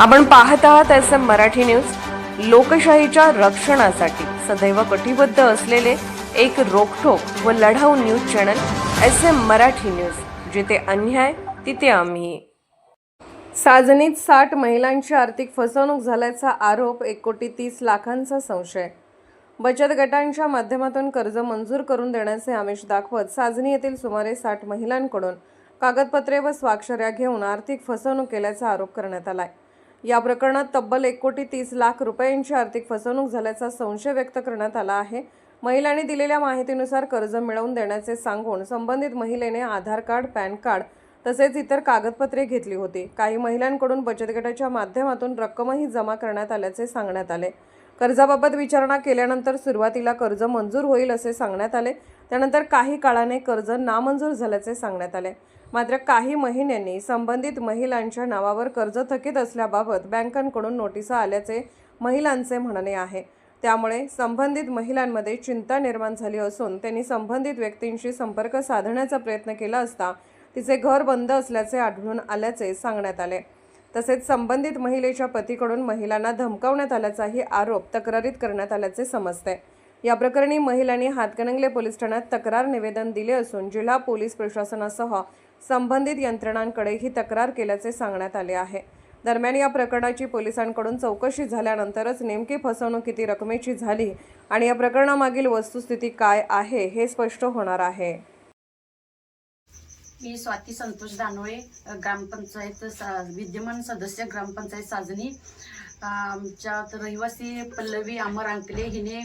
आपण पाहत आहात SM मराठी न्यूज। लोकशाहीच्या रक्षणासाठी सदैव कटिबद्ध असलेले एक रोखठोक व लढाऊ news channel SM Marathi news. जिथे अन्याय तिथे आम्ही। साजनीत 60 महिलांची आर्थिक फसवणूक झाल्याचा आरोप, 1,30,00,000चा संशय। बचत गटांच्या माध्यमातून कर्ज मंजूर करून देण्याचे आमिष दाखवत साजनी येथील सुमारे 60 महिलांकडून कागदपत्रे व स्वाक्षऱ्या घेऊन आर्थिक फसवणूक केल्याचा आरोप करण्यात आलाय। या प्रकरणात तब्बल 1,30,00,000 रुपयांची आर्थिक फसवणूक झाल्याचा संशय व्यक्त करण्यात आला आहे। महिलांनी दिलेल्या माहितीनुसार कर्ज मिळवून देण्याचे सांगून संबंधित महिलेने आधार कार्ड, पॅन कार्ड तसेच इतर कागदपत्रे घेतली होती। काही महिलांकडून बचत गटाच्या माध्यमातून रक्कमही जमा करण्यात आल्याचे सांगण्यात आले। कर्जाबाबत विचारणा केल्यानंतर सुरुवातीला कर्ज मंजूर होईल असे सांगण्यात आले। त्यानंतर काही काळाने कर्ज नामंजूर झाल्याचे सांगण्यात आले। मात्र काही महिन्यांनी संबंधित महिलांच्या नावावर कर्ज थकीत असल्याबाबत बँकांकडून नोटिसा आल्याचे महिलांचे म्हणणे आहे। त्यामुळे संबंधित महिलांमध्ये चिंता निर्माण झाली असून त्यांनी संबंधित व्यक्तींशी संपर्क साधण्याचा प्रयत्न केला असता तिचे घर बंद असल्याचे आढळून आल्याचे सांगण्यात आले। तसेच संबंधित महिलेच्या पतीकडून महिलांना धमकावण्यात आल्याचाही आरोप तक्रारीत करण्यात आल्याचे समजते। या प्रकरणी महिलांनी हातकणंगले पोलीस ठाण्यात तक्रार निवेदन दिले असून जिल्हा पोलीस प्रशासनासह संबंधित यंत्रणांकडे ही तक्रार केल्याचे सांगण्यात आले आहे। दरम्यान या प्रकरणाची पोलिसांकडून चौकशी झाल्यानंतरच नेमकी फसवणूक किती रकमेची झाली आणि या प्रकरणामागील वस्तुस्थिती काय आहे हे स्पष्ट होणार आहे। मी स्वाती संतोष दानोळे, ग्रामपंचायत विद्यमान सदस्य, ग्रामपंचायत साजनी। आमच्यात रहिवासी पल्लवी अमर अंकले हिने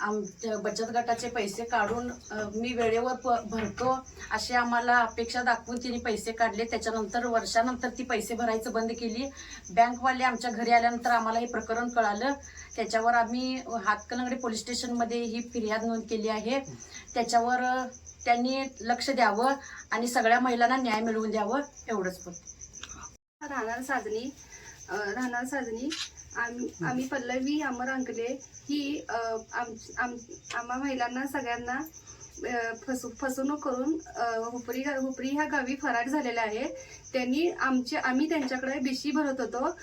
आमच्या बचत गटाचे पैसे काढून मी वेळेवर भरतो अशी आम्हाला अपेक्षा दाखवून तिने पैसे काढले। त्याच्यानंतर वर्षानंतर ती पैसे भरायचं बंद केली। बँकवाले आमच्या घरी आल्यानंतर आम्हाला हे प्रकरण कळालं। त्याच्यावर आम्ही हातकणंगले पोलीस स्टेशनमध्ये ही फिर्याद नोंद केली आहे। त्याच्यावर त्यांनी लक्ष द्यावं आणि सगळ्या महिलांना न्याय मिळवून द्यावं एवढंच बोलते। राहणार साजनी आम्ही पल्लवी अमर अंकले ही आम्हा महिलांना सगळ्यांना फसवणूक करून हुपरी ह्या गावी फरार झालेला आहे। आम्ही त्यांच्याकडे बिशी भरत होतो।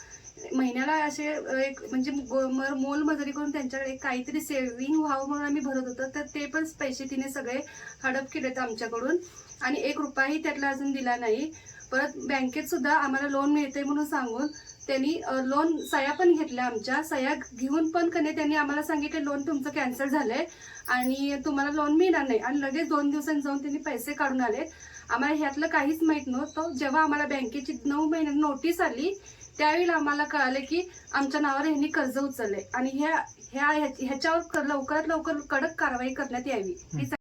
महिन्याला असे एक म्हणजे मोलमजुरी करून त्यांच्याकडे काहीतरी सेव्हिंग व्हावं म्हणून आम्ही भरत होतो। तर ते पण पैसे तिने सगळे हडप केलेत आमच्याकडून आणि 1 रुपयाही त्यातला अजून दिला नाही। परत बँकेत सुद्धा आम्हाला लोन मिळते म्हणून सांगून त्यांनी लोन सह्या पण घेतल्या। आमच्या सह्या घेऊन पण त्यांनी आम्हाला सांगितले लोन तुमचं कॅन्सल झालंय आणि तुम्हाला लोन मिळणार नाही आणि लगेच 2 दिवसांनी जाऊन त्यांनी पैसे काढून आले। आम्हाला ह्यातलं काहीच माहित नव्हतं। जेव्हा आम्हाला बँकेची 9 महिन्यांनी नोटीस आली त्यावेळी आम्हाला कळाले की आमच्या नावावर ह्यांनी कर्ज उचलले आणि ह्याच्यावर लवकरात लवकर कडक कारवाई करण्यात यावी।